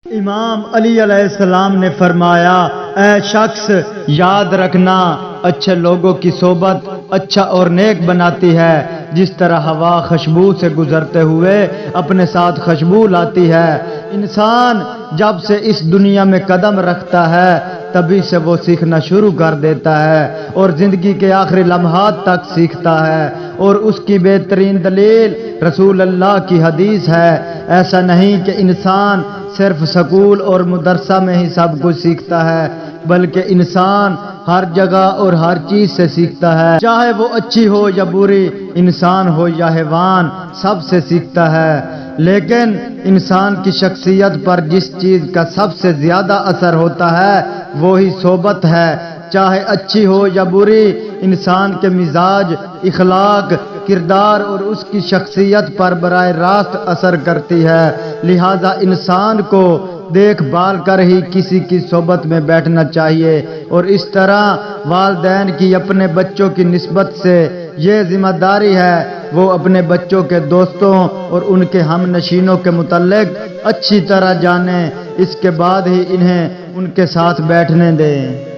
امام علی علیہ السلام نے فرمایا، اے شخص یاد رکھنا، اچھے لوگوں کی صحبت اچھا اور نیک بناتی ہے، جس طرح ہوا خوشبو سے گزرتے ہوئے اپنے ساتھ خوشبو لاتی ہے۔ انسان جب سے اس دنیا میں قدم رکھتا ہے تبھی سے وہ سیکھنا شروع کر دیتا ہے اور زندگی کے آخری لمحات تک سیکھتا ہے، اور اس کی بہترین دلیل رسول اللہ کی حدیث ہے۔ ایسا نہیں کہ انسان صرف سکول اور مدرسہ میں ہی سب کچھ سیکھتا ہے، بلکہ انسان ہر جگہ اور ہر چیز سے سیکھتا ہے، چاہے وہ اچھی ہو یا بری، انسان ہو یا حیوان، سب سے سیکھتا ہے۔ لیکن انسان کی شخصیت پر جس چیز کا سب سے زیادہ اثر ہوتا ہے وہی صحبت ہے، چاہے اچھی ہو یا بری۔ انسان کے مزاج، اخلاق، کردار اور اس کی شخصیت پر براہ راست اثر کرتی ہے، لہذا انسان کو دیکھ بھال کر ہی کسی کی صحبت میں بیٹھنا چاہیے، اور اس طرح والدین کی اپنے بچوں کی نسبت سے یہ ذمہ داری ہے وہ اپنے بچوں کے دوستوں اور ان کے ہم نشینوں کے متعلق اچھی طرح جانیں، اس کے بعد ہی انہیں ان کے ساتھ بیٹھنے دیں۔